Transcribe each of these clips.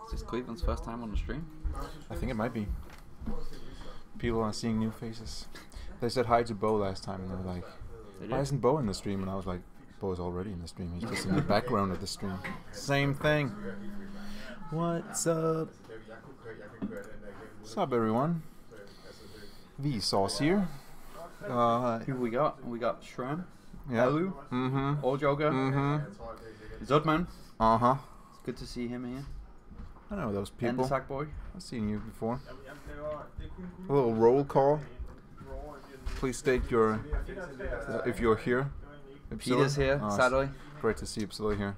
Is this Cleveland's first time on the stream? I think it might be. People are seeing new faces. They said hi to Bo last time, and they were like, "Why isn't Bo in the stream?" And I was like, "Bo is already in the stream. He's just in the background of the stream." Same thing. What's up? What's up, everyone? V Sauce here. Who we got? We got Shram, Yeah. Elu, Old Joker, Zudman. Uh-huh. It's good to see him here. I know those And people. the Sack Boy. I've seen you before. A little roll call. Please state your if you're here. Peter's here, sadly. Great to see Ypsilon here.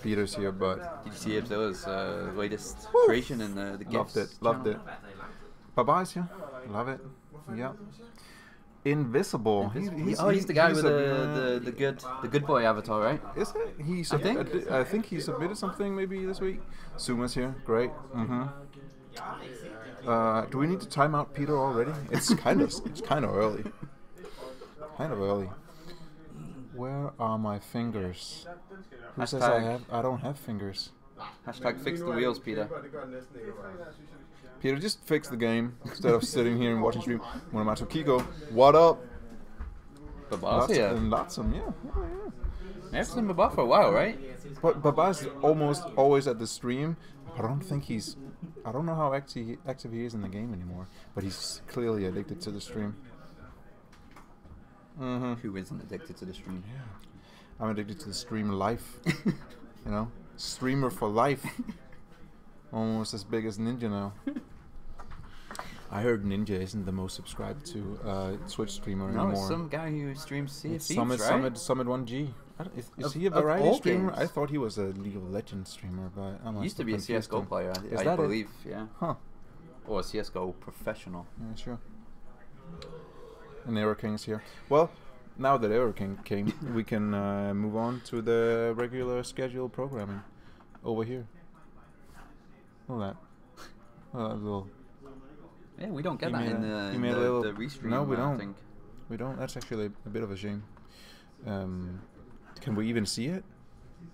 Peter's here, but Did you see Ypsila's latest creation in the loved gifts? it. Loved it. Bye-byes here. Love it. Yeah. Invisible. He's the guy with the good boy avatar, right? Is it? I think he submitted something maybe this week. Suma's here. Great. Do we need to time out Peter already? It's kind of early. Kind of early. Where are my fingers? Who says I don't have fingers? Hashtag fix the wheels, Peter. Peter, just fix the game instead of sitting here and watching stream. Monomato Kiko, what up? Baba's here. And Lotsum, yeah. We haven't seen Baba for a while, right? But Baba's almost always at the stream. But I don't know how active he is in the game anymore. But he's clearly addicted to the stream. Who isn't addicted to the stream? Yeah. I'm addicted to the stream life. You know? Streamer for life. Almost as big as Ninja now. I heard Ninja isn't the most subscribed to Twitch streamer anymore. No, it's some guy who streams Sea of Thieves, Summit, right? Summit 1G. Is he a variety streamer? I thought he was a League of Legends streamer, but I He used to be a CSGO player, I believe, yeah. Huh. Or a CSGO professional. Yeah, sure. And Aero King's here. Well, now that Aero King came, we can move on to the regular scheduled programming over here. Look at that. Oh, that little. Yeah, we don't get that in the restream. No, we don't. I think. We don't. That's actually a bit of a shame. Can we even see it?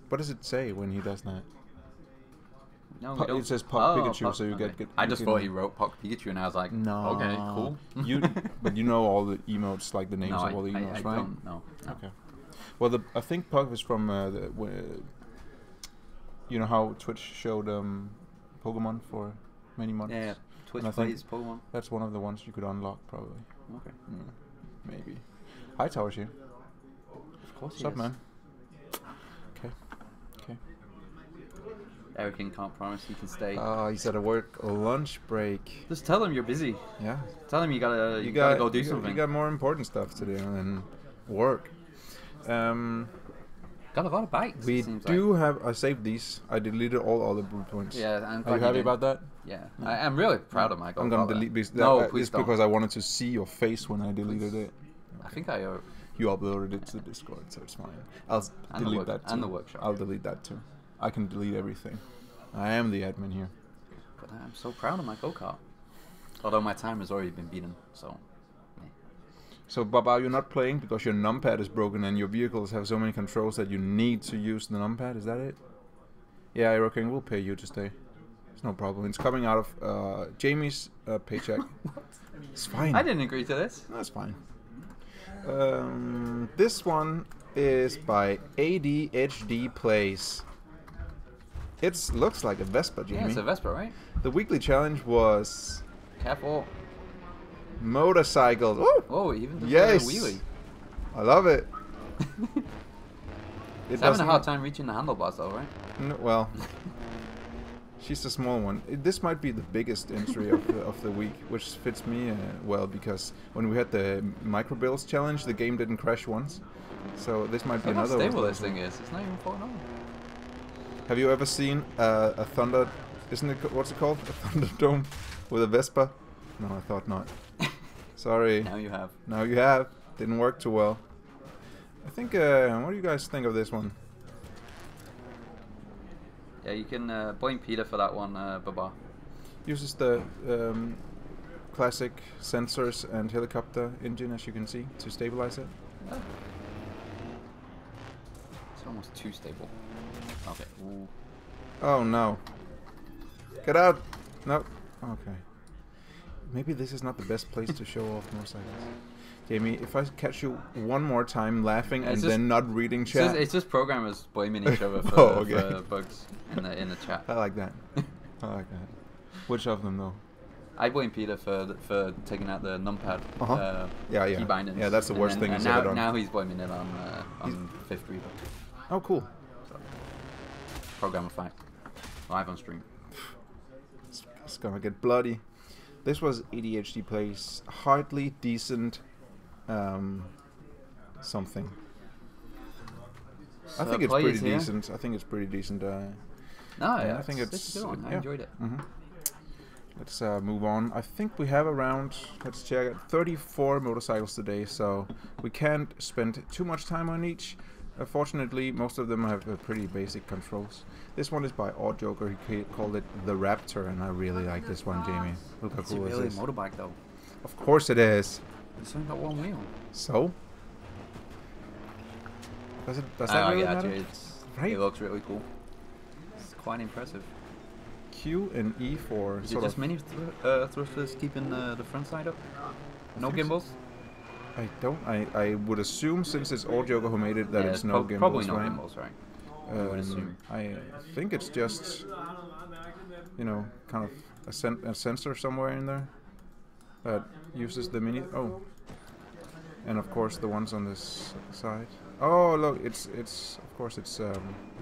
What does it say when he does that? No, we don't. It says Puck Pikachu, Puck, so you okay. get. I just thought he wrote Puck Pikachu, and I was like, no. Okay, cool. But you know all the emotes, like the names of all the emotes, I right? Don't know. No. Okay. Well, I think Puck is from you know how Twitch showed Pokemon for many months. Yeah, Twitch plays Pokemon. That's one of the ones you could unlock, probably. Okay. Maybe. Hi, Tower's here. Of course. What's up, man? Okay. Eric can't promise he can stay. He's at a work lunch break. Just tell him you're busy. Yeah. Tell him you gotta go do something. You got more important stuff to do than work. Got a lot of bites. We do have. I saved these. I deleted all other blue points. Yeah, are you happy about that? Yeah, I'm really proud of my. I'm gonna delete this. No, please don't. Because I wanted to see your face when I deleted it. I think I. You uploaded it to the Discord, so it's fine. I'll delete that too. And the workshop. I'll delete that too. I can delete everything. I am the admin here. But I'm so proud of my go-kart. Although my time has already been beaten, so. Yeah. So, Baba, you're not playing because your numpad is broken and your vehicles have so many controls that you need to use the numpad. Is that it? Yeah, Aero King will pay you to stay. It's no problem. It's coming out of Jamie's paycheck. What? It's fine. I didn't agree to this. That's fine. This one is by ADHD Plays. It looks like a Vespa, Jamie. Yeah, it's a Vespa, right? The weekly challenge was... Careful. Motorcycles. Woo! Oh, even the wheelie. I love it. It's having a hard time reaching the handlebars, though, right? No, well, she's a small one. This might be the biggest entry of the week, which fits me well, because when we had the micro builds challenge, the game didn't crash once. So this might be another one. How stable this thing is. It's not even falling over. Have you ever seen a thunder? Isn't it? What's it called? A Thunderdome with a Vespa? No, I thought not. Sorry. Now you have. Now you have. Didn't work too well. I think. What do you guys think of this one? Yeah, you can blame Peter for that one, Baba. Uses the classic sensors and helicopter engine, as you can see, to stabilize it. Oh. almost too stable. Okay. Ooh. Oh no. Get out! No. Okay. Maybe this is not the best place to show off motorcycles. Jamie, if I catch you one more time laughing and then not reading chat... It's just programmers blaming each other for, for bugs in the chat. I like that. I like that. Which of them though? I blame Peter for taking out the numpad key bindings. Yeah, that's the worst thing he's ever done. Now he's blaming it on Fifth Reaper. Oh, cool. So, programmer fight. Live on stream. It's gonna get bloody. This was ADHD Plays hardly decent something. I think it's pretty decent. I think it's pretty decent. I think it's a good one. I enjoyed it. Let's move on. I think we have around, let's check it, 34 motorcycles today, so we can't spend too much time on each. Fortunately, most of them have pretty basic controls. This one is by Odd Joker. He called it the Raptor, and I really like this one, Jamie. Look how cool it is. It's really a motorbike, though. Of course it is. It's only got one wheel. So? Does that really matter? It looks really cool. It's quite impressive. Q and E for is it just mini thrusters keeping the front side up? No gimbals? I don't. I would assume, since it's Odd Joker who made it, that it's no gimbals, probably no gimbals, right? I would assume. I think it's just, you know, kind of a sensor somewhere in there that uses the mini. Oh, and of course the ones on this side. Oh, look, it's of course it's.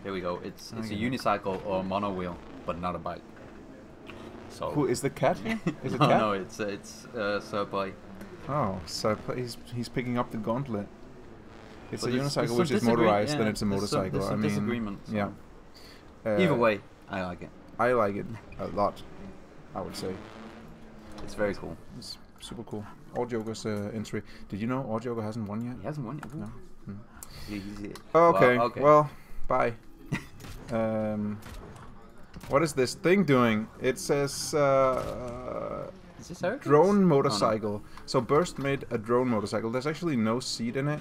Here we go. It's a unicycle or mono wheel, but not a bike. So. Who is the cat here? Is it no, cat? No, it's Surplay. Oh, so he's picking up the gauntlet. It's a unicycle which is motorized, then it's a motorcycle. There's some disagreement. So. Yeah. Either way, I like it. I like it a lot, I would say. It's very cool. It's super cool. Odd Joker's entry. Did you know Odd Joker hasn't won yet? He hasn't won yet. No. Okay. Well, bye. What is this thing doing? It says is this Eric? Drone motorcycle. Oh, no. So Burst made a drone motorcycle. There's actually no seat in it.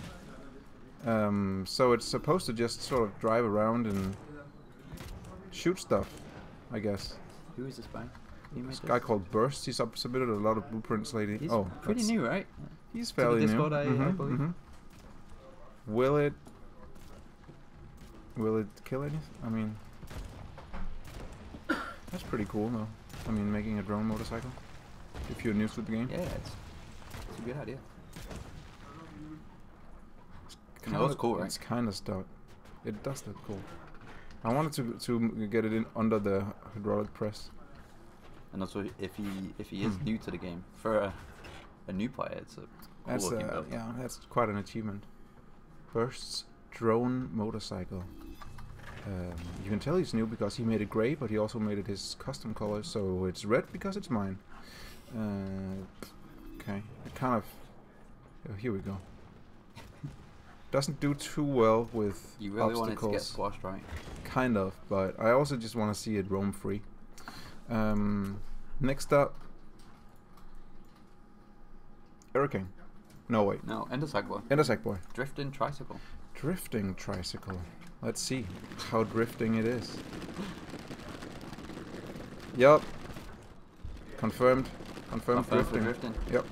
So it's supposed to just sort of drive around and shoot stuff, I guess. Who is this by? This guy called Burst. He's submitted a lot of blueprints lately. He's pretty new, right? He's fairly new. I believe. Will it kill anything? I mean, that's pretty cool, though. I mean, making a drone motorcycle. If you're new to the game. Yeah, it's a good idea. It looks cool, right? It's kind of stuck. It does look cool. I wanted to get it in under the hydraulic press. And also, if he is new to the game, for a new player, it's a cool looking build. Yeah, that's quite an achievement. Burst's drone motorcycle. You can tell he's new because he made it grey, but he also made it his custom color, so it's red because it's mine. Okay, it kind of. Oh, here we go. Doesn't do too well with you really obstacles. Want it to get squashed, right? Kind of, but I also just want to see it roam free. Next up, Hurricane. No, wait. No, Endersack Boy. Endersack Boy. Drifting tricycle. Drifting tricycle. Let's see how drifting it is. Yup. Confirmed. Confirmed drifting. Yep.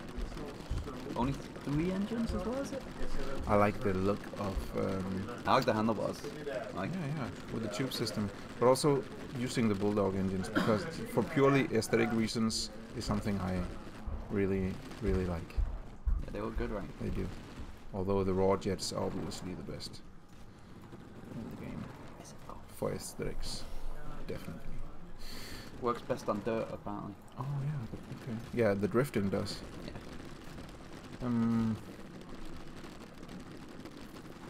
Only 3 engines as well, is it? I like the look of. I like the handlebars. Yeah, with the tube system, but also using the Bulldog engines because, for purely aesthetic reasons, is something I really, really like. Yeah, they look good, right? They do. Although the raw jets are obviously the best in the game for aesthetics, definitely. Works best on dirt, apparently. Oh yeah, okay. Yeah, the drifting does. Yeah.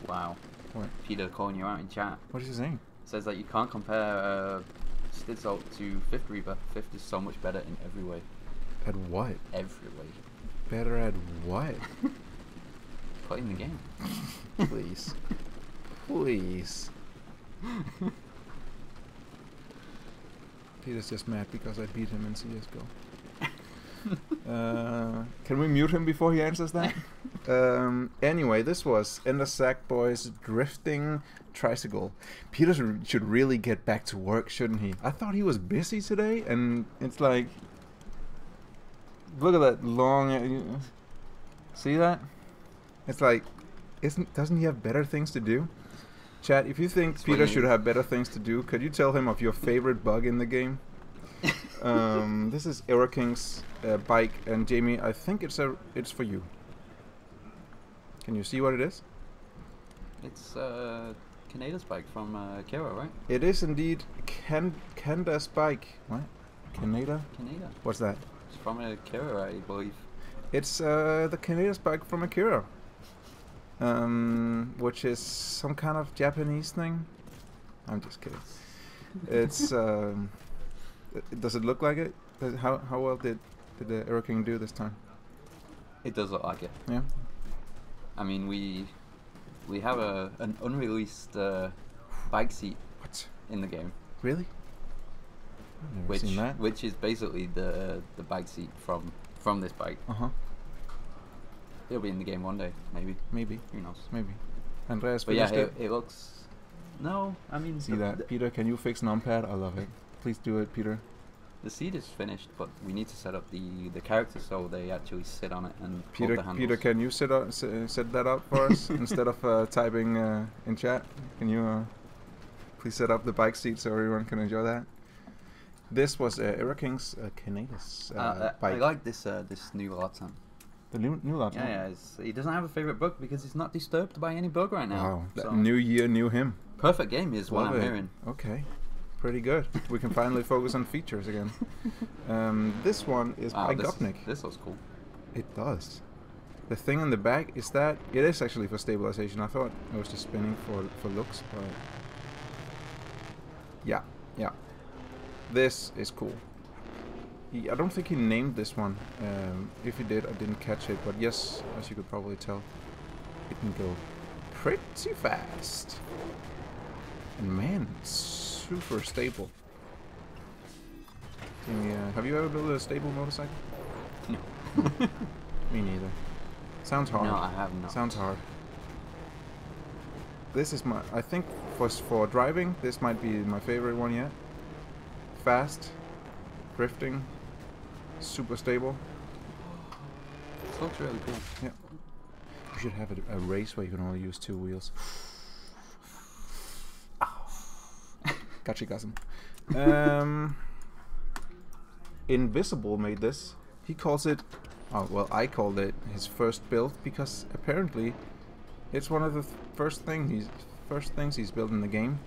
Wow. What? Peter calling you out in chat. What is he saying? Says that you can't compare Stidsalt to Fifth Reaper. Fifth is so much better in every way. At what? Every way. Better at what? Playing the game. Please. Please. Peter's just mad because I beat him in CSGO. Can we mute him before he answers that? Anyway, this was Ender Sackboy's Drifting Tricycle. Peter should really get back to work, shouldn't he? I thought he was busy today, and it's like... Look at that long... See that? It's like... Doesn't he have better things to do? Chat, if you think Peter should have better things to do, could you tell him of your favorite bug in the game? This is Era King's bike, and Jamie, I think it's for you. Can you see what it is? It's Kanada's bike from Kira, right? It is indeed Kanda's bike. What? Kanada? Kanada. What's that? It's from Kira, I believe. It's the Kanada's bike from Akira. Which is some kind of Japanese thing. I'm just kidding. It's does it look like it? How well did the Era King do this time? It does look like it. Yeah. I mean, we have an unreleased bike seat in the game. Really? I've never seen that. Which is basically the bike seat from this bike. It'll be in the game one day, maybe. Maybe. Who knows? Maybe. Andreas, but yeah, it looks... No, I mean... See that? Peter, can you fix numpad? I love it. Please do it, Peter. The seat is finished, but we need to set up the characters so they actually sit on it and Peter, hold the handles. Peter, can you set that up for us instead of typing in chat? Can you please set up the bike seat so everyone can enjoy that? This was Era King's Kanada's bike. I like this new Latan. The new Latan? Yeah, he doesn't have a favorite bug because he's not disturbed by any bug right now. Wow, so new year, new him. Perfect game is what I'm hearing. Okay, pretty good. We can finally focus on features again. This one is by Gopnik. This looks cool. It does. The thing in the back is that it is actually for stabilization. I thought it was just spinning for looks, but yeah. This is cool. I don't think he named this one. If he did, I didn't catch it. But yes, as you could probably tell, it can go pretty fast. And man, it's super stable. Have you ever built a stable motorcycle? No. Me neither. Sounds hard. No, I have not. Sounds hard. This is I think for driving, this might be my favorite one yet. Fast, drifting, super stable. This looks really cool. Yeah. You should have a race where you can only use 2 wheels. Gotcha, Gasm. Invisible made this. He calls it... Oh, well, I called it his first build because apparently it's one of the first things he's built in the game.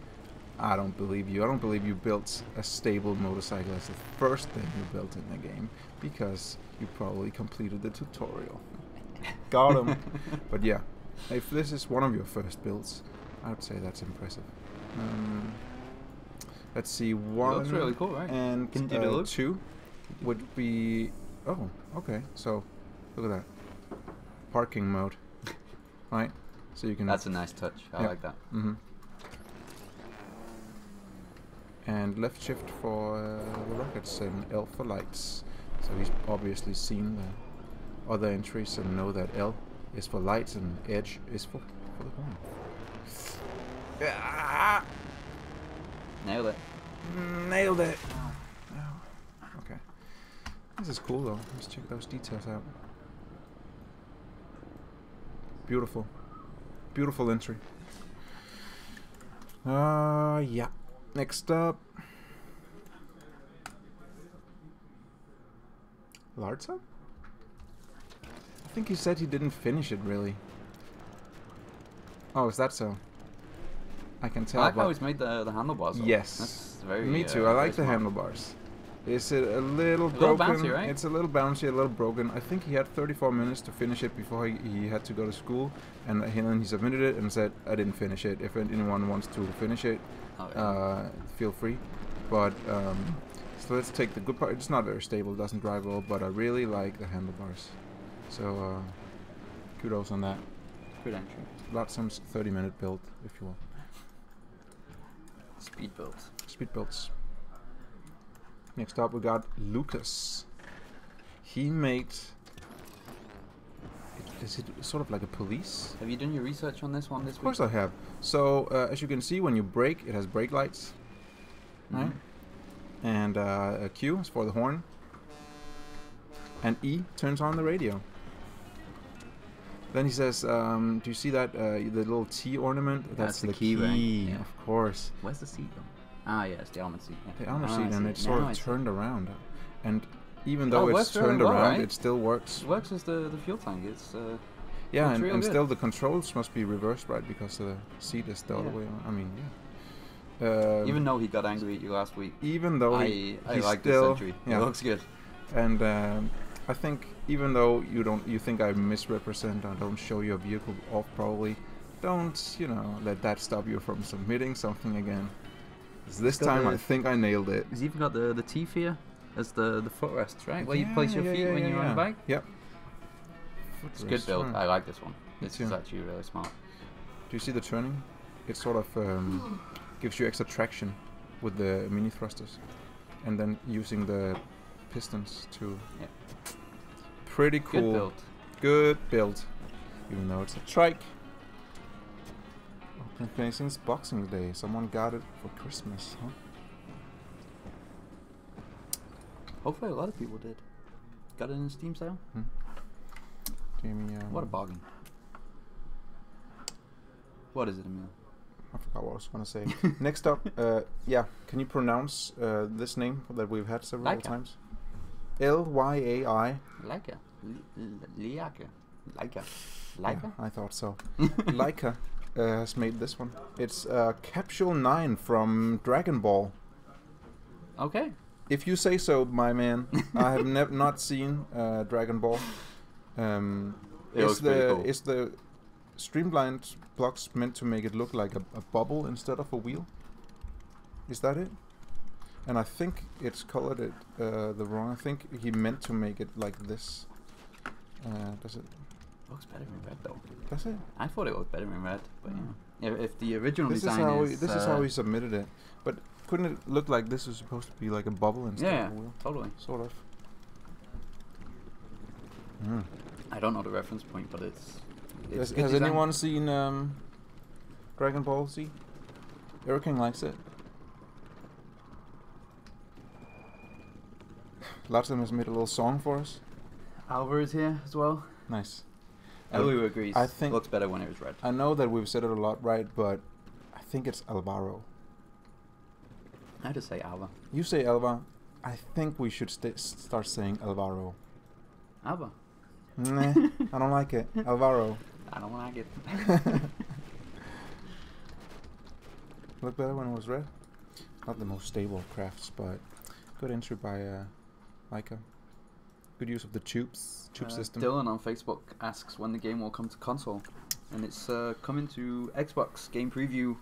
I don't believe you. I don't believe you built a stable motorcycle as the first thing you built in the game because you probably completed the tutorial. Got him. But yeah, if this is one of your first builds, I would say that's impressive. Let's see, 1 it looks really cool, right? And 2 would be... Oh, okay. So, look at that. Parking mode. Right? So you can... That's a nice touch. I like that. And left shift for the rockets and L for lights. So he's obviously seen the other entries and know that L is for lights and edge is for the corner. Ah! Nailed it. Nailed it. Oh. Okay. This is cool though. Let's check those details out. Beautiful. Beautiful entry. Yeah. Next up. Larza? I think he said he didn't finish it really. Oh, is that so? I can tell. I like how he's made the handlebars. Yes. That's very. Me too. I like the handlebars. Is it a little broken? A little bouncy, right? It's a little bouncy, a little broken. I think he had 34 minutes to finish it before he had to go to school, and then he submitted it and said, "I didn't finish it. If anyone wants to finish it, feel free." But so let's take the good part. It's not very stable, doesn't drive well, but I really like the handlebars. So kudos on that. Good entry. Lotsom's 30-minute build, if you will. Speed builds. Speed builds. Next up we got Lucas. He made. Is it sort of like a police? Have you done your research on this one this week? Of course I have. So as you can see, when you brake, it has brake lights, right? And a Q is for the horn, and E turns on the radio. Then he says, "Do you see that the little T ornament? That's the key, right? Yeah. Of course." Where's the seat though? Ah, yeah, it's the armored seat. Yeah. The armor seat, and it's sort of turned around, and even though it's very turned well, around, right? it still works. It works as the fuel tank. It's Yeah, looks real and good. still the controls must be reversed, right? Because the seat is the other way on. I mean, yeah. even though he got angry at you last week, Even though I he like still, this entry. yeah. It looks good. And I think even though you think I misrepresent, I don't show your vehicle off probably, don't let that stop you from submitting something again. 'Cause this time I think I nailed it. He's even got the teeth here as the footrest, right? Where you place your feet when you're on the bike. Yep. It's a good build. Right. I like this one. This too. is actually really smart. Do you see the turning? It sort of gives you extra traction with the mini thrusters, and then using the pistons to. Yeah. Pretty cool. Good build. Good build. Even though it's a trike. Been since Boxing Day. Someone got it for Christmas, huh? Hopefully a lot of people did. Got it in a Steam sale? Jamie, What a bargain. What is it, Emil? I forgot what I was going to say. Next up, yeah, can you pronounce this name that we've had several Leica. times? L-Y-A-I. Leica. Leica. Leica. Yeah, Leica? I thought so. Leica has made this one. It's Capsule 9 from Dragon Ball. Okay. If you say so, my man. I have not seen Dragon Ball. It looks pretty cool. Is the streamlined blocks meant to make it look like a bubble instead of a wheel? Is that it? And I think it's colored it the wrong. I think he meant to make it like this. Does it? Looks better in red though. Does it? I thought it looked better in red, but if the original This design is this is how he submitted it. But couldn't it look like this was supposed to be like a bubble instead of a wheel? Totally. Sort of. I don't know the reference point, but it's Has good design. anyone seen Dragon Ball Z? Eric likes it. Larsen has made a little song for us. Alvar is here as well. Nice. Elu agrees. I think looks better when it was red. I know that we've said it a lot, right? But I think it's Alvaro. I just say Alva. You say Elva. I think we should start saying Alvaro. Alva. Nah, I don't like it. Alvaro. I don't like it. Looked better when it was red. Not the most stable crafts, but good entry by Leica. Good use of the tube system. Dylan on Facebook asks when the game will come to console, and it's coming to Xbox game preview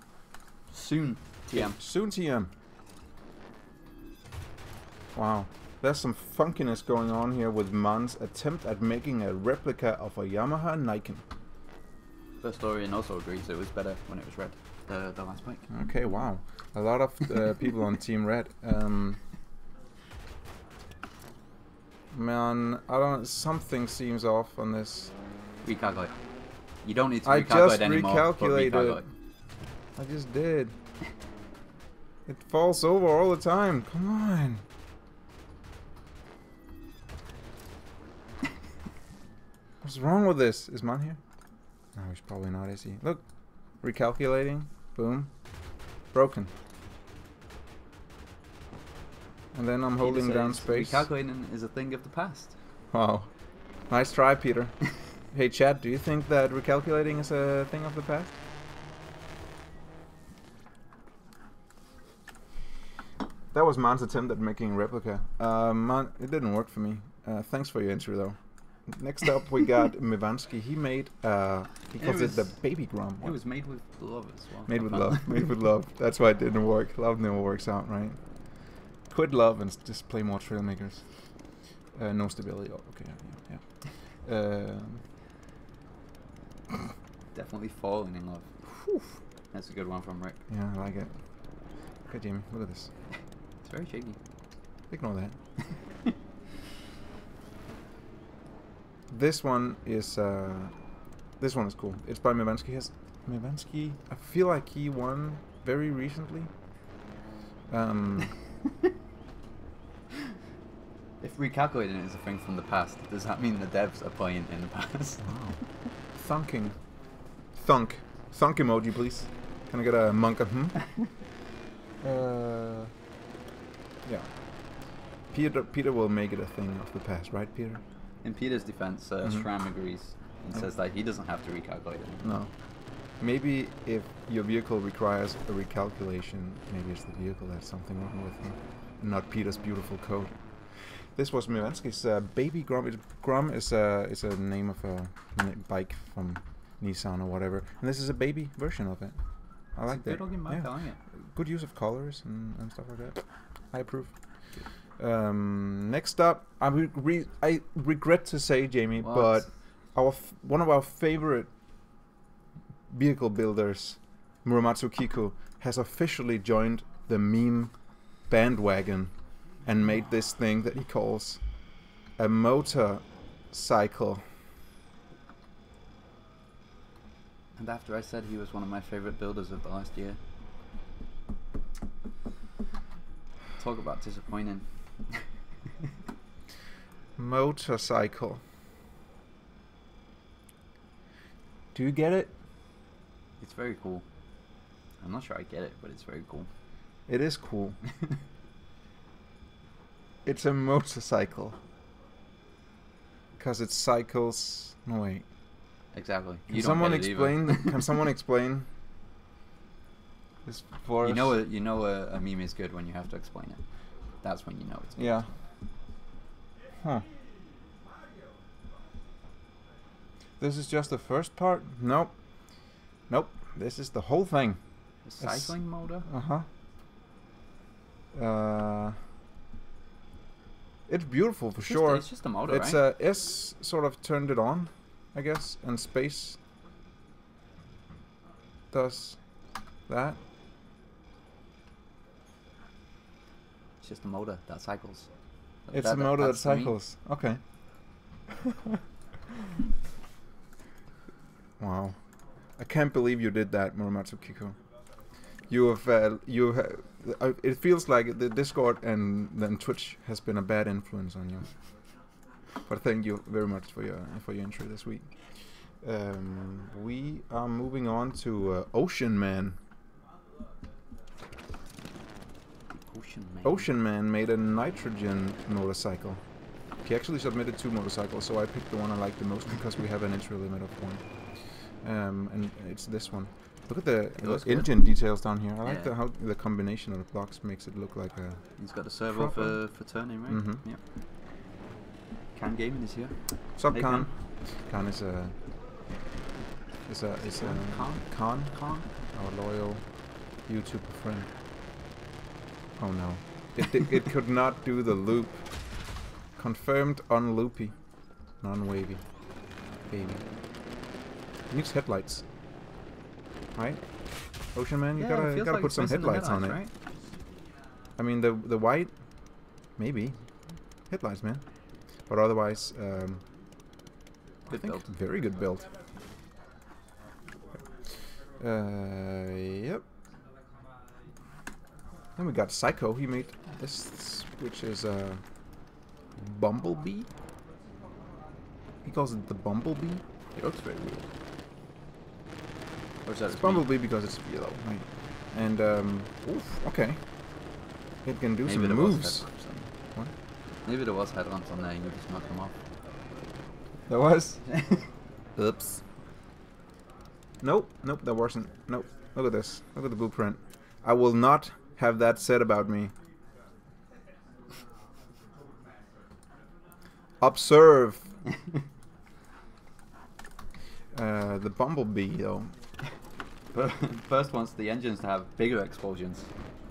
soon. TM. Soon TM. Wow. There's some funkiness going on here with Man's attempt at making a replica of a Yamaha Nikon. The historian also agrees it was better when it was red. The last bike. Okay, wow. A lot of people on Team Red. Man, I don't. Something seems off on this. Recalculate. You don't need to I recalculate just anymore. recalculated. I just did. It falls over all the time. Come on. What's wrong with this? Is Man here? No, he's probably not, is he? Look. Recalculating. Boom. Broken. And then I'm holding down space. Recalculating is a thing of the past. Wow. Nice try, Peter. Hey, Chad, do you think that recalculating is a thing of the past? That was Man's attempt at making a replica. Man, it didn't work for me. Thanks for your entry, though. Next up, we got Mivansky. He made, he calls it the baby Grom. It was made with love as well. Made with love. Made with love. That's why it didn't work. Love never works out, right? Quit love and just play more Trailmakers. No stability. Oh, okay, yeah. Definitely falling in love. Whew. That's a good one from Rick. Yeah, I like it. Okay, Jamie, look at this. It's very shaky. Ignore that. This one is cool. It's by Mivansky. Mivansky, I feel like he won very recently. If recalculating is a thing from the past, does that mean the devs are playing in the past? Wow. Thunking. Thunk emoji, please. Can I get a monk? Yeah. Peter will make it a thing of the past, right, Peter? In Peter's defense, Shram agrees and says that he doesn't have to recalculate it. No. Maybe if your vehicle requires a recalculation, maybe it's the vehicle that's something wrong with it, and not Peter's beautiful code. This was Mivansky's baby Grom. Grom is a name of a bike from Nissan or whatever, and this is a baby version of it. I like that. Good looking bike. I like it. Good use of colors and stuff like that. I approve. Next up, I regret to say, Jamie, but one of our favorite vehicle builders, Muramatsu Kiku, has officially joined the meme bandwagon and made this thing that he calls a motorcycle. And after I said he was one of my favorite builders of the last year. Talk about disappointing. Motorcycle. Do you get it? It's very cool. I'm not sure I get it, but it's very cool. It is cool. It's a motorcycle. Because it cycles. No, wait. Exactly. Can someone explain? Can someone explain this for us? You know a meme is good when you have to explain it. That's when you know it's good. Yeah. Huh. This is just the first part? Nope. Nope. This is the whole thing. The cycling motor? It's beautiful for sure. It's just a motor, it's right? S sort of turned it on, I guess, and Space does that. It's just a motor that cycles. It's a motor that cycles. Okay. Wow. I can't believe you did that, Muramatsu Kiku. It feels like the Discord and then Twitch has been a bad influence on you. But thank you very much for your entry this week. We are moving on to Ocean Man. Ocean Man made a nitrogen motorcycle. He actually submitted 2 motorcycles, so I picked the one I like the most because we have an entry limit of 1. And it's this one. Look at the engine details down here. I like how the combination of the blocks makes it look like a... He's got a servo for turning, right? Mm-hmm. Yep. Can Gaming is here. Sup, hey, Khan? Khan is a Khan, our loyal YouTuber friend. Oh no, it could not do the loop. Confirmed unloopy, non-wavy, baby. It needs headlights, right? Ocean Man, you gotta put some headlights on it. Right? I mean the white, maybe headlights, man. But otherwise, I think very good build. Yep. Then we got Psycho. He made this, which is a Bumblebee. He calls it the Bumblebee. It looks very weird. It's Bumblebee because it's yellow, right? And oof, okay. It can do some moves. What? Maybe there was headlamps on there. You just knocked them off. There was. Oops. Nope, there wasn't. Nope. Look at this. Look at the blueprint. I will not have that said about me. Observe. The Bumblebee, though. First wants the engines to have bigger explosions.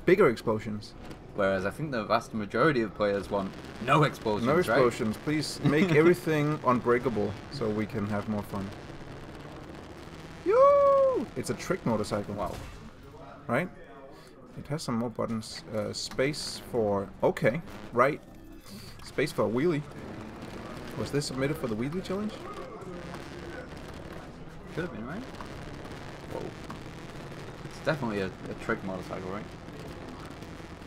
Bigger explosions? Whereas I think the vast majority of players want no explosions, No explosions. Right? Please make everything unbreakable so we can have more fun. Yoo! It's a trick motorcycle. Wow. Right? It has some more buttons. Space for... Okay, right. Space for a wheelie. Was this submitted for the weekly challenge? Could have been, right? Whoa. It's definitely a trick motorcycle, right?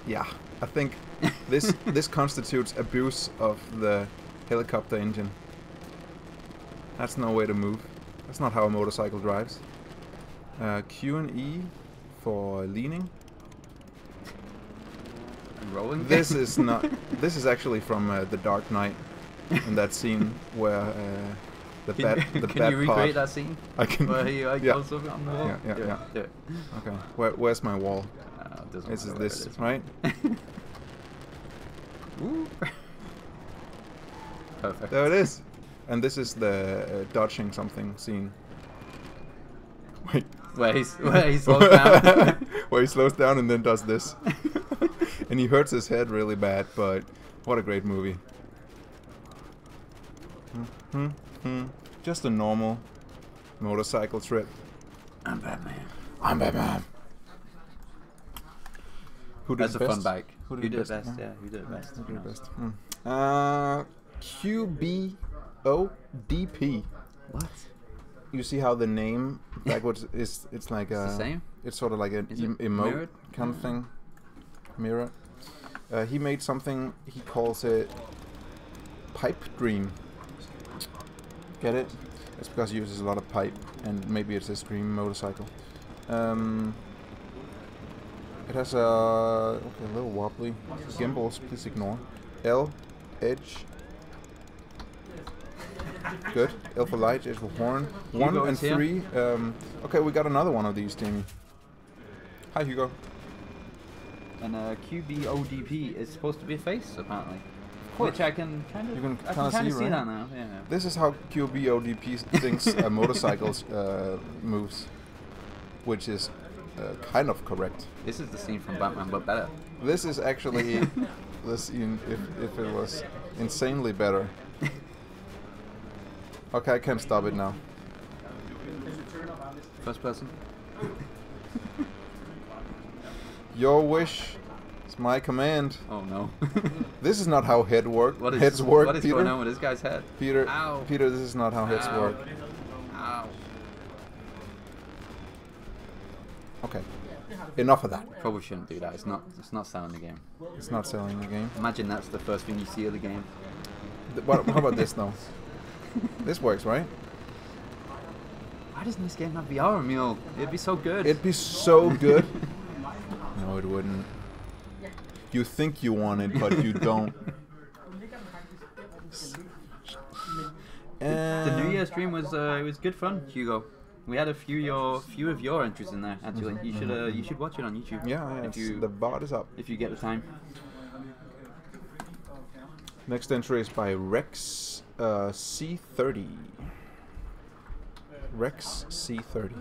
Yeah, I think this constitutes abuse of the helicopter engine. That's no way to move. That's not how a motorcycle drives. Q and E for leaning. And rolling. This is not. This is actually from The Dark Knight, in that scene where the Can bad you recreate that scene? I can. Where he yeah. goes up on the wall? Yeah. Do it. Okay. Where's my wall? This is this, right? Ooh. Perfect. There it is. And this is the dodging something scene. Wait. Where he slows down. Where he slows down and then does this. And he hurts his head really bad, but what a great movie. Just a normal motorcycle trip. I'm Batman. I'm Batman. Who did That's it a best? fun bike. Who You did did it it best? best, yeah. You did it best. Who did it best? QBODP. What? You see how the name backwards is? It's like It's the same? It's sort of like an Is it emote mirrored? kind of thing. Mirror. He made something. He calls it Pipe Dream. Get it? It's because he uses a lot of pipe, and maybe it's his dream motorcycle. It has a little wobbly gimbals. Please ignore. L, edge. Good. L for light, H for horn. Hugo 1 and is here. 3. Okay, we got another one of these, Jamie. Hi, Hugo. And QBODP is supposed to be a face, apparently. course. Which I can kind of, You can I kinda can kind of see, see right? that now. Yeah. This is how QBODP thinks motorcycles moves, which is kind of correct. This is the scene from Batman, but better. This is actually the scene if it was insanely better. Okay, I can't stop it now. First person. Your wish is my command. Oh no. This is not how heads work. What is Peter. going on with this guy's head? Peter, Ow. Peter, this is not how heads Ow. work. Ow. Okay, enough of that. Probably shouldn't do that. It's not selling the game. It's not selling the game. Imagine that's the first thing you see of the game. What about this though? This works, right? Why doesn't this game have VR, Emil? It'd be so good. It'd be so good. No, it wouldn't. You think you want it, but you don't. The New Year stream was it was good fun, Hugo. We had a few of your entries in there. Actually, you should watch it on YouTube. Yeah, if the bar is up. if you get the time. Next entry is by Rex C30. Rex C30.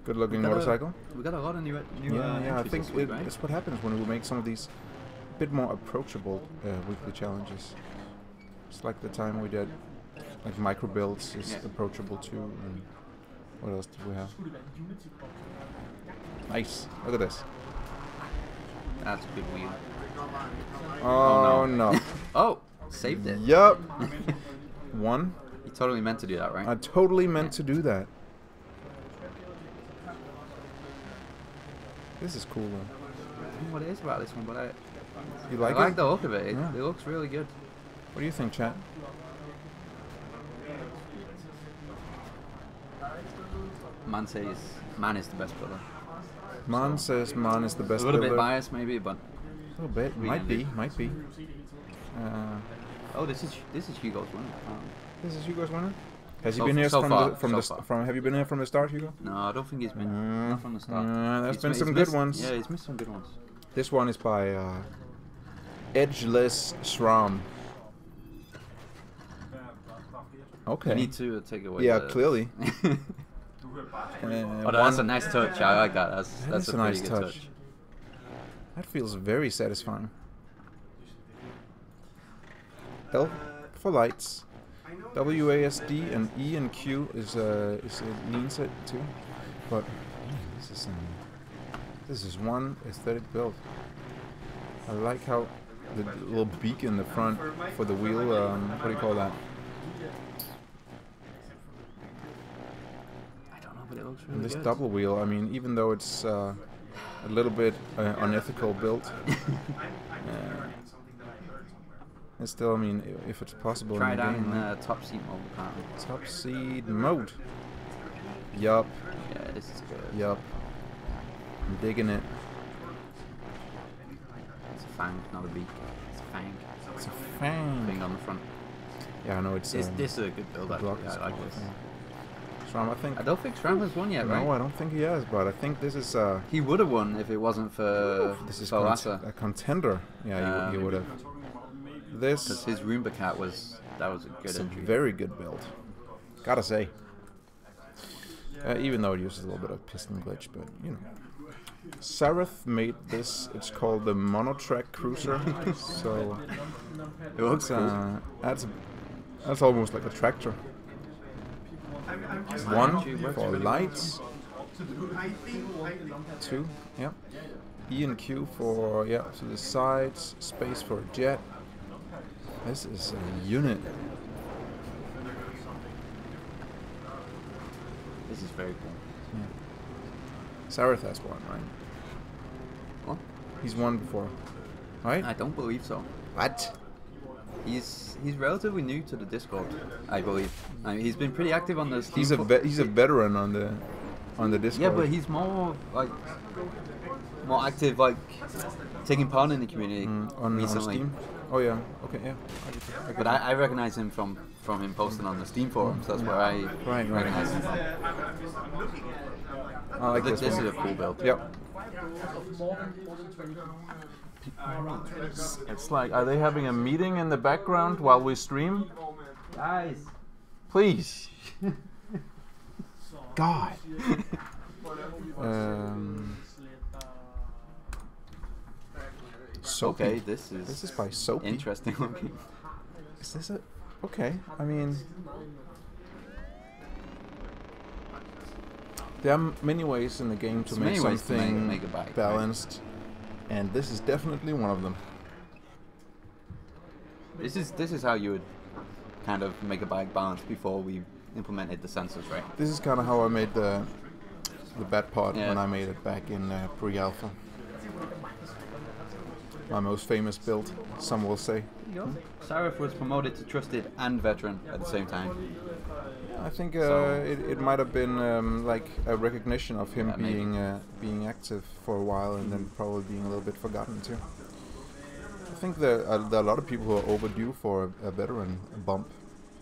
Good looking motorcycle. We got a lot of new Yeah, I entries think this week, right? it's what happens when we make some of these a bit more approachable weekly challenges. It's like the time we did like micro builds is approachable too. And what else do we have? Nice. Look at this. That's a good wheel. Oh no. Oh, saved it. Yup. One. You totally meant to do that, right? I totally meant to do that. This is cool though. I don't know what it is about this one, but You I like like it? the look of it. Yeah. It looks really good. What do you think, chat? Man says man is the best builder. Man says man is the best A little bit builder. biased, maybe, but A little bit. We Might can be. do. Might be. oh, this is Hugo's one. This is Hugo's winner. Has he So- been here so from far, the from so the far. from? Have you been here from the start, Hugo? No, I don't think he's been not from the start. There's He's been mi- some he's good missed- ones. Yeah, he's missed some good ones. This one is by Edgeless Shram. Okay. You need to take away. Yeah, the clearly. Oh, that's a nice touch. I like that. That's is a a pretty nice good touch. That feels very satisfying. L for lights. WASD and E and Q is it means it too, but this is one aesthetic build. I like how the little beak in the front for the wheel. What do you call that? I don't know, but it looks really And this good. double wheel. I mean, even though it's a little bit unethical built, it's still. I mean, if it's possible. Try in it the out game, in top seat mode, apparently. Top seed mode. Yup. Yeah, this is good. Yup. I'm digging it. It's a fang, not a beak. It's a fang. It's a fang. Thing on the front. Yeah, I know it's. This is a good build, actually. I like this. Shram, I think. I don't think Shram has won yet, right? No, I don't think he has, but I think this is. He would have won if it wasn't for a contender. Yeah, he would have. This. Because his Roomba Cat was a good entry. A very good build. Gotta say. Even though it uses a little bit of piston glitch, but you know. Sareth made this. It's called the Monotrack Cruiser. So it looks cool. That's almost like a tractor. One for lights. 2, yeah. E and Q for to the sides. Space for a jet. This is a unit. This is very cool. Yeah. Sareth has won, right? What? He's won before, right? I don't believe so. What? He's relatively new to the Discord, I believe. I mean, he's been pretty active on the Steam. He's a veteran on the Discord. Yeah, but he's more active, like taking part in the community recently. On Steam. Oh yeah. Okay. Yeah. But I recognize him from him posting on the Steam forums. That's where I recognize him from. I like this This one. is a cool build. Yep. It's like, are they having a meeting in the background while we stream? Guys, please. God. Soapy. Okay, this is by Soapy. Interesting looking. Is this a? Okay, I mean, there are many ways in the game to make something make a bike, balanced, and this is definitely one of them. This is how you would kind of make a bike balanced before we implemented the sensors, right? This is kind of how I made the bad part when I made it back in pre-alpha. My most famous build, some will say. Sareth was promoted to trusted and veteran at the same time. I think it might have been like a recognition of him being active for a while and then probably being a little bit forgotten too. I think there are a lot of people who are overdue for a veteran bump,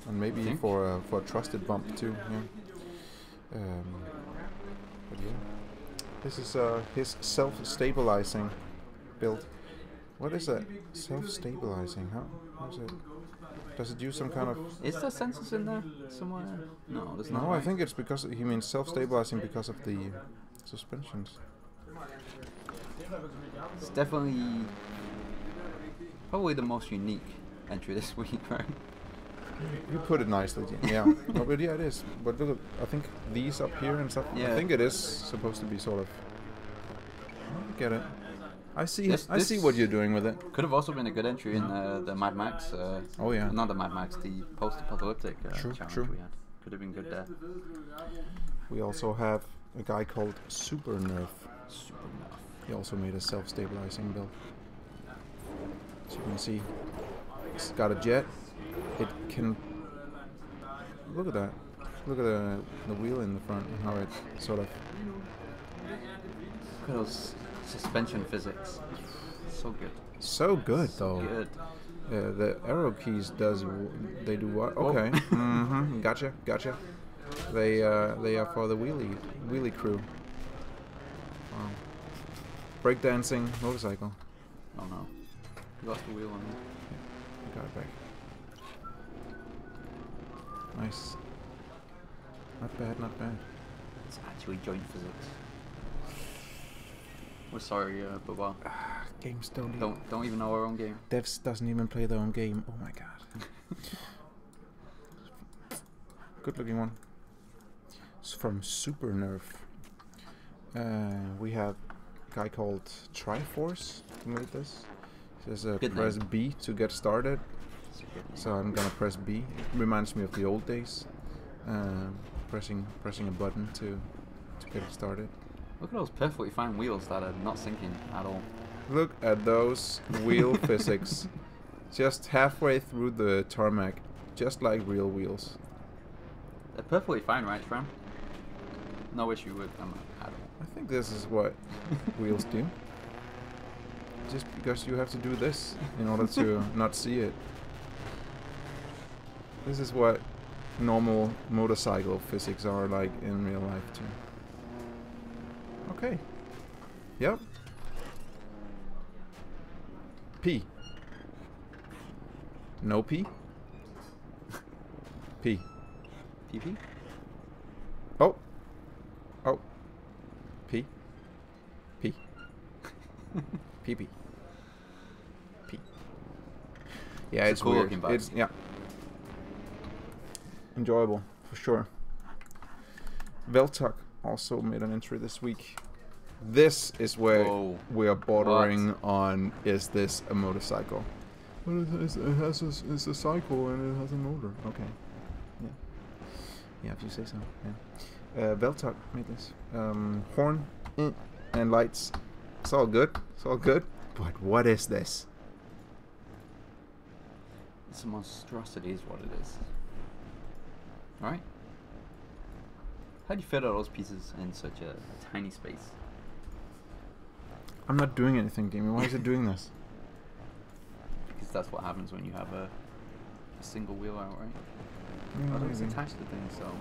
and maybe for a trusted bump too. Yeah. But yeah, this is his self-stabilizing build. What is that? Self-stabilizing? How is it? Does it use some kind of? Is there sensors in there somewhere? No, there's not. No, I think it's because he means self-stabilizing because of the suspensions. It's definitely probably the most unique entry this week, right? You put it nicely, yeah. No, but yeah, it is. But look, I think these up here and stuff. Yeah. I think it is supposed to be sort of. I get it. I see. I see what you're doing with it. Could have also been a good entry in the Mad Max. Oh yeah. Not the Mad Max, the post-apocalyptic challenge we had. Could have been good there. We also have a guy called Super Nerf. Super Nerf. He also made a self-stabilizing build. As you can see, it's got a jet. It can. Look at that. Look at the wheel in the front and how it sort of. Look at those suspension physics. So good. So good though. Good. The arrow keys they do what? Okay. Gotcha. They are for the wheelie crew. Wow. Breakdancing motorcycle. Oh no. You lost the wheel on there. Yeah, I got it back. Nice. Not bad. It's actually joint physics. We're sorry, but well. Games don't even know our own game. Devs doesn't even play their own game. Oh my god. Good looking one. It's from Super Nerf. We have a guy called Triforce who made this. There's a Good press name. B to get started. It's a good name. So I'm gonna press B. It reminds me of the old days. Pressing a button to get it started. Look at those perfectly fine wheels that are not sinking at all. Look at those wheel physics. Just halfway through the tarmac, just like real wheels. They're perfectly fine, right, Fram? No issue with them at all. I think this is what wheels do. Just because you have to do this in order to not see it. This is what normal motorcycle physics are like in real life too. Okay. Yep. P. No P? P. PP? Oh. Oh. P. P. PP. P. Yeah, It's a it's cool weird. looking bike. It's, yeah. Enjoyable, for sure. Veltuck also made an entry this week. This is where we are bordering on, is this a motorcycle? Well, it's a cycle and it has a motor. Okay. Yeah. Yeah, if you say so. Yeah. Veltuck made this. Horn and lights. It's all good. It's all good. But what is this? It's a monstrosity is what it is. Right? How do you fit all those pieces in such a tiny space? I'm not doing anything, Damien. Why is it doing this? Because that's what happens when you have a single wheel out, right? Yeah, Oh, it's maybe. attached to things, so...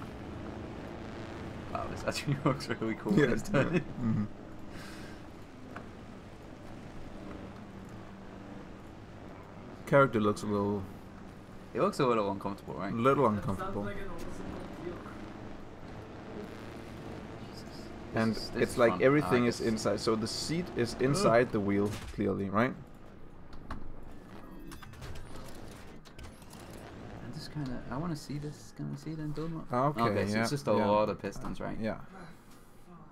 Wow, this actually looks really cool Yeah, when it's done. yeah. Mm-hmm. Character looks a little It looks a little uncomfortable, right? uncomfortable. And This it's is like fun. everything I is guess. inside. So the seat is inside the wheel, clearly, right? I'm just kind of... I want to see this. Can we see it in Dome? Okay, so yeah, it's just a yeah. lot of pistons, right? Yeah.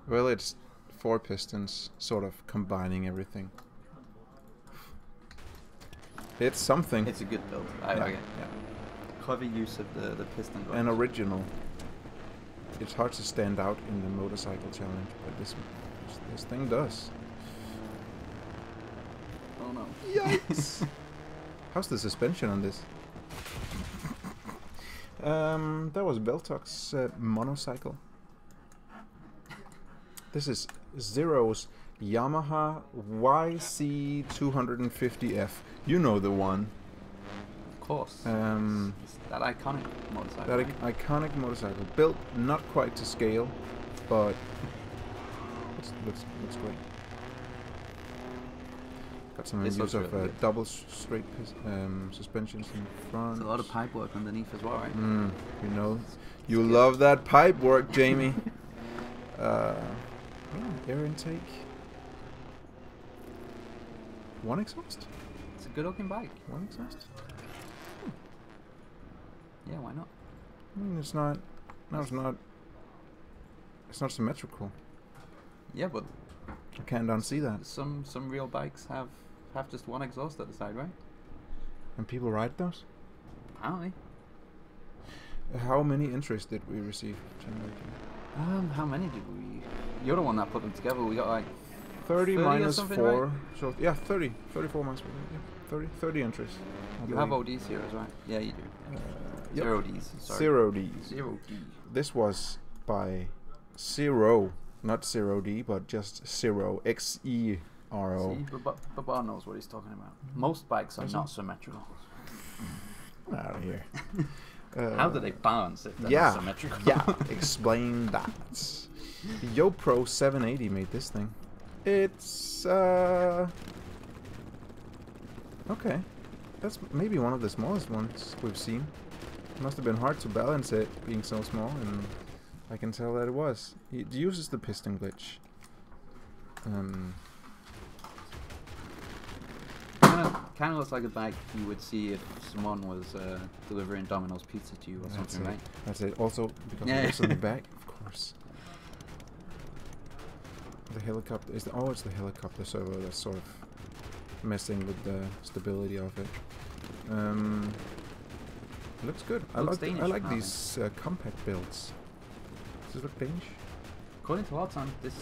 Well, it's 4 pistons, sort of combining everything. It's something. It's a good build. I yeah, like it. yeah. Clever use of the piston. And original. It's hard to stand out in the motorcycle challenge, but this thing does. Oh no. Yikes! How's the suspension on this? That was Veltuck's monocycle. This is Zero's Yamaha YC250F. You know the one. Of course. It's that iconic motorcycle. That right? iconic motorcycle, built not quite to scale, but looks great. Got some This use looks of really good. double straight suspensions in front. There's a lot of pipe work underneath as well, right? You know, you love that pipe work, Jamie. Yeah, air intake. One exhaust. It's a good looking bike. One exhaust. Yeah, why not? It's not. No, it's not. It's not symmetrical. Yeah, but I can't unsee that. some real bikes have just one exhaust at the side, right? And people ride those. Apparently. How many entries did we receive? How many did we? You're the one that put them together. We got like 30 or minus something, 4. right? So yeah, 30. 34 minus 4. Yeah, 30 entries. I you have believe. ODs here as well. Yeah, you do. Yep. 0 Ds. Sorry. 0 Ds. 0 D. This was by Zero, not 0D, but just Zero. XERO. See, Babar knows what he's talking about. Most bikes are not symmetrical. Out of here. How do they balance if they're Yeah, not symmetrical? yeah. Explain that. The YoPro 780 made this thing. It's okay. That's maybe one of the smallest ones we've seen. It must have been hard to balance it being so small, and I can tell that it was. It uses the piston glitch. Kind of looks like a bike you would see if someone was delivering Domino's pizza to you or something, right? That's it. Also, because Yeah. it's on the back, of course. The helicopter is it's the helicopter servo that's sort of messing with the stability of it. Looks good. I like these compact builds. Does this look Danish? According to Arton, this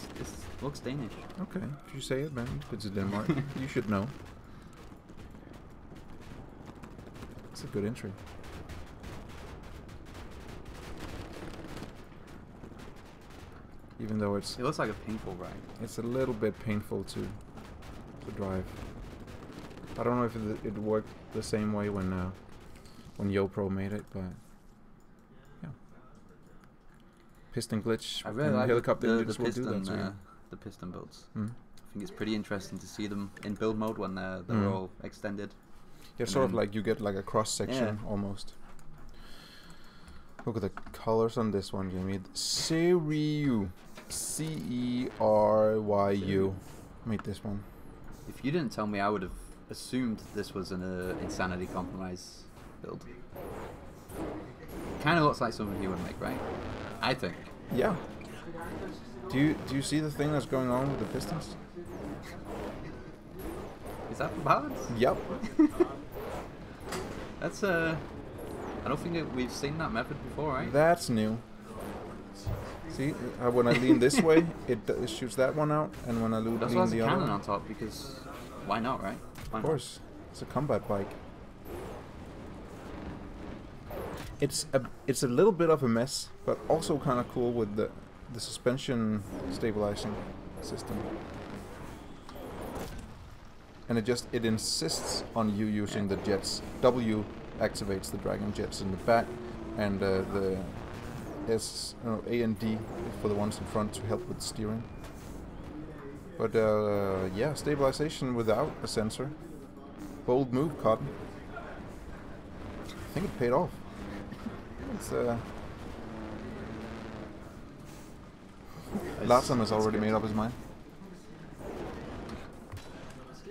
looks Danish. Okay, if you say it, man. It's Denmark. You should know. It's a good entry. Even though it looks like a painful ride. It's a little bit painful to drive. I don't know if it worked the same way when YoPro made it, but yeah. Piston glitch. I really like helicopter the glitches will do that too. The piston builds. Mm. I think it's pretty interesting to see them in build mode when they're all extended. Yeah, sort of like you get like a cross section almost. Look at the colors on this one, Jamie. Ceryu. Ceryu made this one. If you didn't tell me, I would have assumed this was an Insanity Compromise build. Kind of looks like something he would make, right? I think. Yeah. Do you see the thing that's going on with the pistons? Is that for balance? Yep. That's I don't think that we've seen that method before, right? That's new. See, when I lean this way, it shoots that one out, and when I lean the other one... That's why there's a cannon on top, because why not, right? Why of course. It's a combat bike. It's a little bit of a mess, but also kind of cool with the suspension stabilizing system. And it insists on you using the jets. W activates the Dragon jets in the back, and the A and D for the ones in front to help with steering. But yeah, stabilization without a sensor. Bold move, Cotton. I think it paid off. It's Larson has already made up his mind.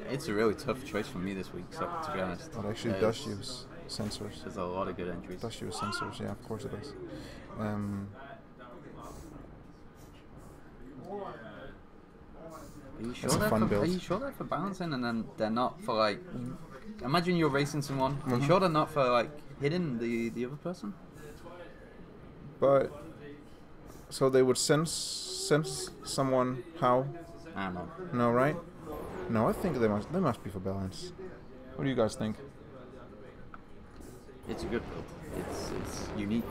It's a really tough choice for me this week, so to be honest. It actually does use sensors. There's a lot of good entries. It does use sensors, yeah, of course it does. Are you sure it's a fun build. Are you sure they're for balancing and then they're not for like... Imagine you're racing someone. Are you sure they're not for like hitting the other person? But... So they would sense someone how? I don't know. No, right? No, I think they must be for balance. What do you guys think? It's a good build. It's unique.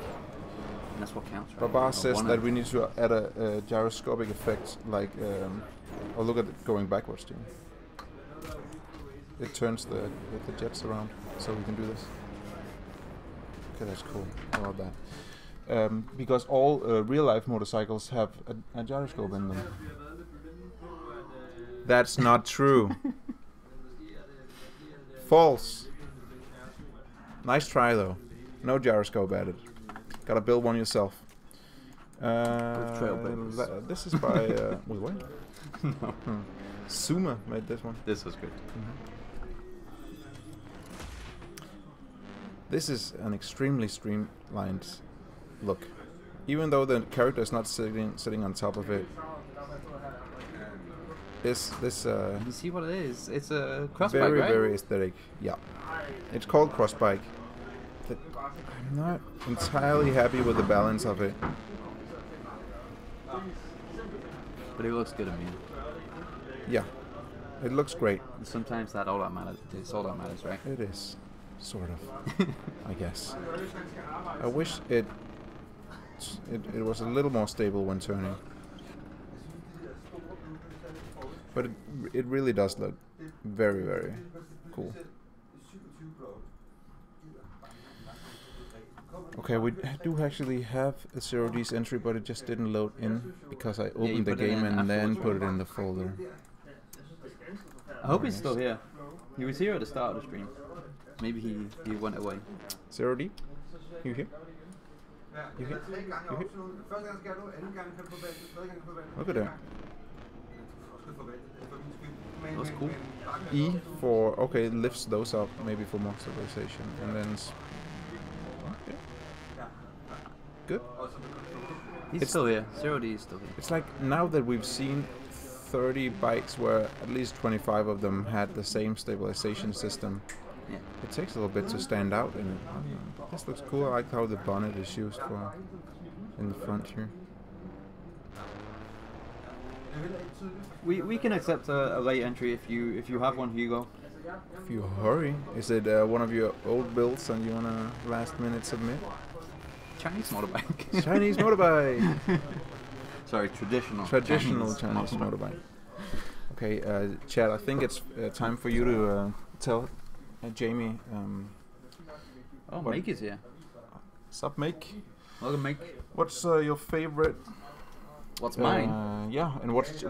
And that's what counts, right? Baba says that we need to add a gyroscopic effect, like, oh, look at it going backwards, too. It turns the jets around, so we can do this. Okay, that's cool. I love that. Because all real-life motorcycles have a gyroscope in them. That's not true. False. Nice try, though. No gyroscope added. Gotta build one yourself. This is by... wait, what? No. Suma made this one. This was good. This is an extremely streamlined look. Even though the character is not sitting on top of it. You see what it is? It's a cross very, bike, right? very aesthetic. Yeah. It's called cross bike. I'm not entirely happy with the balance of it. But it looks good to me. Yeah. It looks great. And sometimes that all that matters. It's all that matters, right? It is. Sort of. I guess. I wish it was a little more stable when turning. But it really does look very, very cool. Okay, we do actually have a 0D's entry, but it just didn't load in because I opened the game and then put it in the folder. I hope he's still here. He was here at the start of the stream. Maybe he went away. 0D? You here? You here? You here? Look at that. That's cool. E for, okay, lifts those up, maybe for more stabilization. And then... Okay. Good. He's still here. 0D is still here. It's like, now that we've seen 30 bikes where at least 25 of them had the same stabilization system. Yeah. It takes a little bit to stand out in it. I don't know. This looks cool. I like how the bonnet is used for in the front here. We can accept a late entry if you have one, Hugo. If you hurry. Is it one of your old builds and you want to last minute submit? Chinese motorbike. Chinese motorbike. Sorry, traditional Chinese motorbike. Okay, Chad, I think it's time for you to tell Jamie. Make is here. Sup, Make? Welcome, Make. What's your favorite? What's mine? Yeah, and what's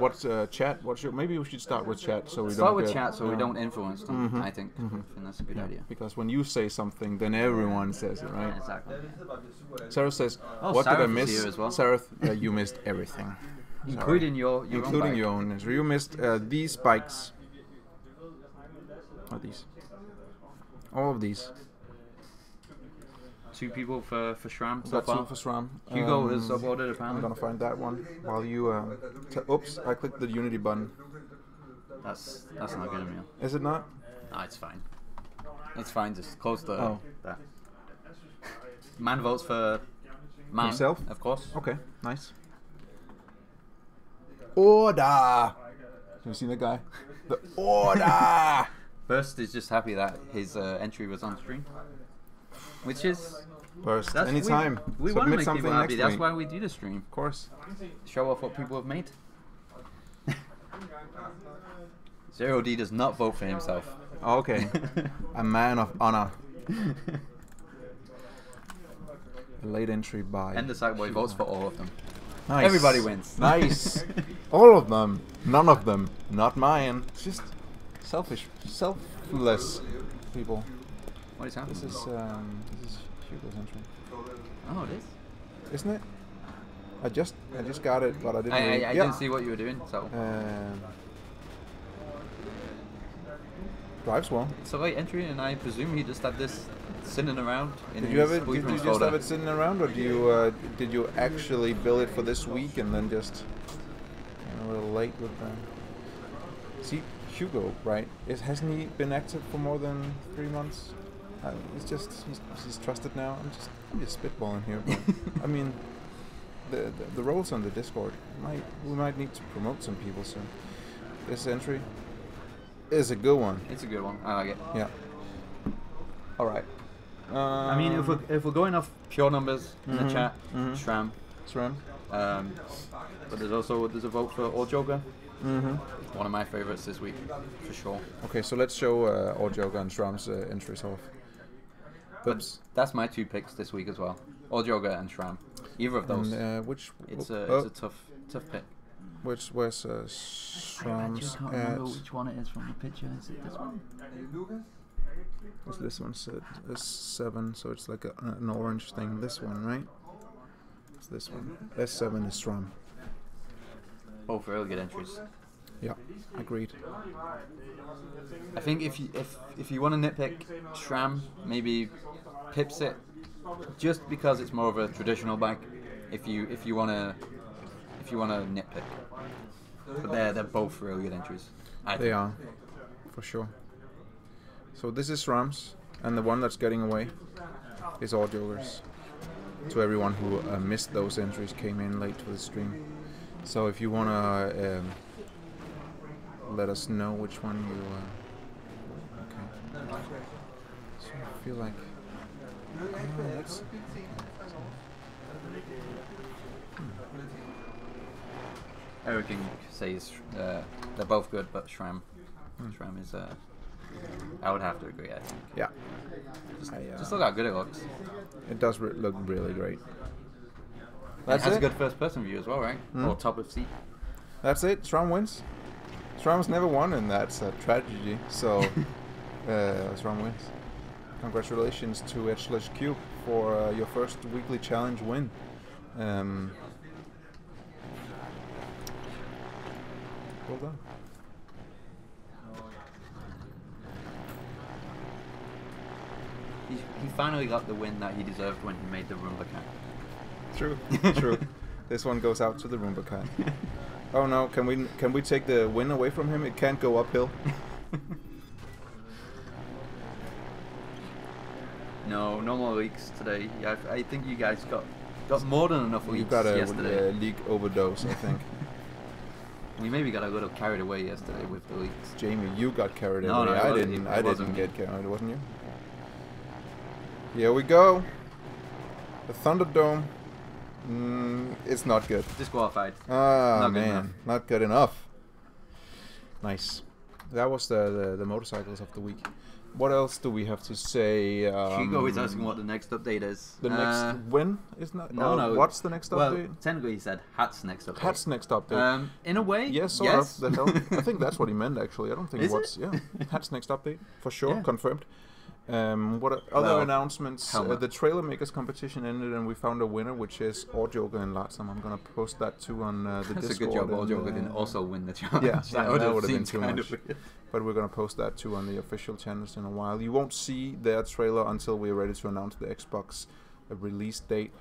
chat? What's your? Maybe we should start with chat so we start don't with get, chat so we don't influence them. I think that's a good idea. Because when you say something, then everyone says it, right? Yeah, exactly. Sarah says, Sarah "What did I is miss?" here as well. Sarah, you missed everything, including your including own your own. So you missed these bikes. What are these? All of these. 2 people for SRAM so Got far. 2 for SRAM. Hugo is uploaded apparently. I'm gonna find that one while you. Oops! I clicked the Unity button. That's not good of me. Is it not? No, it's fine. It's fine. Just close the that. Man votes for man. Himself? Of course. Okay, nice. Order! You seen the guy? The order! Burst is just happy that his entry was on stream, which is Burst. Anytime. We want to Submit make something people happy. next That's week. why we do the stream. Of course. Show off what people have made. 0D does not vote for himself. Okay. A man of honor. A late entry by. And the Sackboy votes for all of them. Nice. Everybody wins. Nice. All of them. None of them. Not mine. It's just selfish, selfless people. What is happening? This is Hugo's entry. Oh, it is. Isn't it? I just got it, but I didn't. I didn't see what you were doing, so. Drives well. It's a late entry, and I presume he just had this sitting around. In Did you just have it sitting around, or did you actually build it for this week and then just a little late with the? See, Hugo, right? Hasn't he been active for more than 3 months? It's just he's trusted now. I'm just spitballing here, but I mean, the roles on the Discord we might need to promote some people soon. This entry is a good one. It's a good one. I like it. Yeah. All right. I mean, if we're going off pure numbers in the chat, SRAM. But there's a vote for All Joker. One of my favorites this week, for sure. Okay, so let's show All Joker and SRAM's entries off. But that's my 2 picks this week as well. All Joker and SRAM. Either of those. It's a tough pick. Where's SRAM's can't remember which one it is from the picture. Is it this one? This one's S7, so it's like an orange thing. This one, right? It's this one. S7 is SRAM. Both really good entries. Yeah, agreed. I think if you want to nitpick SRAM, maybe pips it just because it's more of a traditional bike. If you wanna nitpick, but they're both really good entries. They are, for sure. So this is SRAM's, and the one that's getting away is All Jokers. To everyone who missed those entries, came in late to the stream. So if you wanna let us know which one you. Okay. So I feel like. That's. Eric says they're both good, but SRAM is. I would have to agree. I think. Yeah. Just look how good it looks. It does look really great. It has a good first-person view as well, right? Or top of seat. That's it. SRAM wins. SRAM's never won, and that's a tragedy. So, SRAM wins. Congratulations to H/Cube for your first weekly challenge win. Well done. He finally got the win that he deserved when he made the Roomba Cat. True, true. This one goes out to the Roomba Cat. Oh no! Can we take the win away from him? It can't go uphill. No more leaks today. Yeah, I think you guys got more than enough leaks You got a yesterday. leak overdose, I think. We maybe got a little carried away yesterday with the leaks. Jamie, you got carried No, away. no, I didn't get carried. Wasn't you? Here we go. The Thunderdome. It's not good. Disqualified. Ah, Not good man, enough. not good enough. Nice. That was the motorcycles of the week. What else do we have to say? Hugo is asking what the next update is. The next when is not? No. What's the next Well, update? technically he said Hat's next update. Hat's next update. In a way, Yes, sort of. The hell? I think that's what he meant actually. I don't think Is what's it? Hat's next update for sure, Yeah. confirmed. What other Well, announcements? helmet. The Trailmakers competition ended, and we found a winner, which is Orjoga and Latsam. I'm gonna post that too on the That's Discord. a good job. and, Orjoga didn't also win the challenge. Yeah, that would have been seemed too kind much. of weird. But we're gonna post that too on the official channels in a while. You won't see their trailer until we're ready to announce the Xbox release date.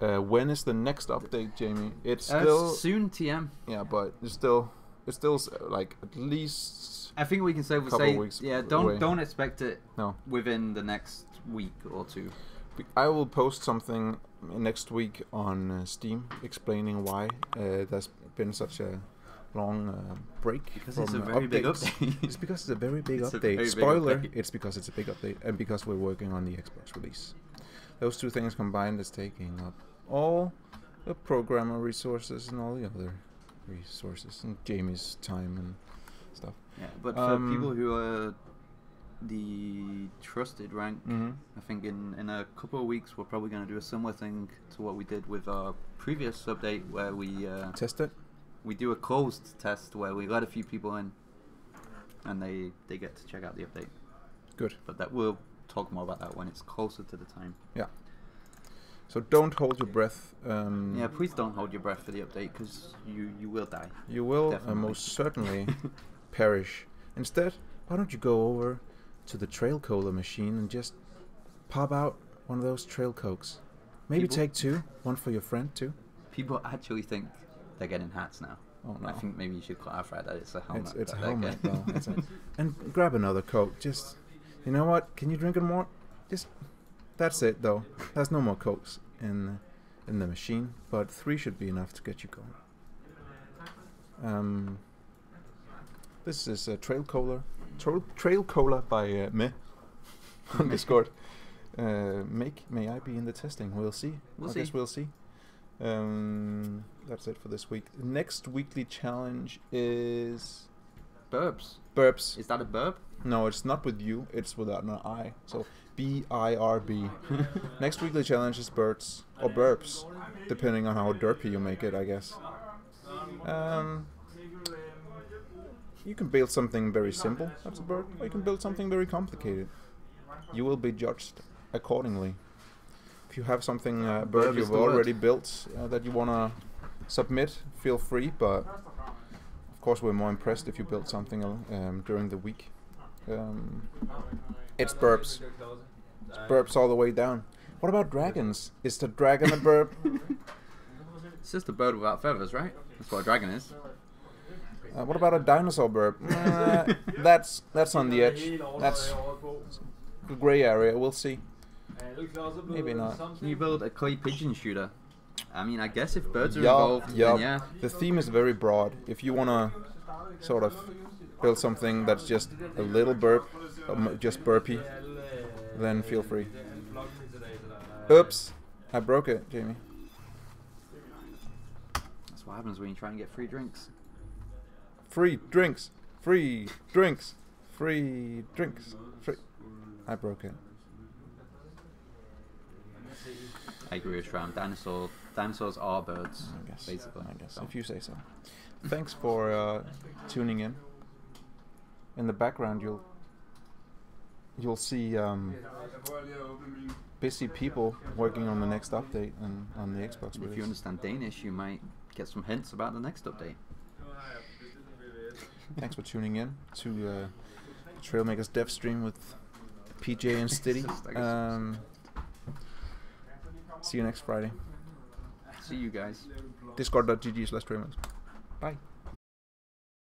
When is the next update, Jamie? It's still soon TM. yeah, but it's still like at least. I think we can say Couple weeks away. don't expect it No. within the next week or two. I will post something next week on Steam explaining why there's been such a long break. Because from it's a very big updates. update. It's because it's a very big It's a update. very big Spoiler, update. it's because it's a big update and because we're working on the Xbox release. Those two things combined is taking up all the programmer resources and all the other resources and Jamie's time and stuff. Yeah, but for people who are the trusted rank, I think in a couple of weeks we're probably going to do a similar thing to what we did with our previous update, where we Test it? we do a closed test where we let a few people in, and they get to check out the update. Good. But that we'll talk more about that when it's closer to the time. Yeah. So don't hold your breath. Yeah, please don't hold your breath for the update, because you will die. You will Definitely. most certainly perish. Instead, why don't you go over to the Trail Cola machine and just pop out one of those Trail Cokes. Maybe People- take two, one for your friend too. People actually think they're getting hats now. Oh no. I think maybe you should clarify that it's a helmet. It's a that they're helmet getting. though. And grab another Coke. Just, you know what? Can you drink it more? Just, that's it though. There's no more Cokes in the machine, but 3 should be enough to get you going. This is Trail Cola. Trail Cola by me on Discord. May I be in the testing? We'll see. I guess we'll see. That's it for this week. The next weekly challenge is Burbs. burps. Is that a burp? No, it's not with you. It's without an I. So BIRB. Next weekly challenge is birds or burps, depending on how derpy you make it, I guess. You can build something very simple. That's a bird. Or you can build something very complicated. You will be judged accordingly. If you have something bird Burp is you've the word. already built that you wanna submit, feel free. But of course, we're more impressed if you build something during the week. It's burps. It's burps all the way down. What about dragons? Is the dragon a burp? It's just a bird without feathers, right? That's what a dragon is. What about a dinosaur burp? That's on the edge. That's a grey area. We'll see. Maybe not. Can you build a clay pigeon shooter? I mean, I guess if birds are involved, then yeah. The theme is very broad. If you wanna sort of build something that's just a little burp, just burpy, then feel free. Oops, I broke it, Jamie. That's what happens when you try and get free drinks. Free drinks, free drinks, free drinks, free. I broke it. I agree with Shram. Dinosaurs are birds, I guess. basically. I guess So. if you say so. Thanks for tuning in. In the background, you'll see busy people working on the next update and on the Xbox If release. you understand Danish, you might get some hints about the next update. Thanks for tuning in to Trailmakers Dev Stream with PJ and Stiddy. See you next Friday. See you guys. Discord.gg/Trailmakers. Bye.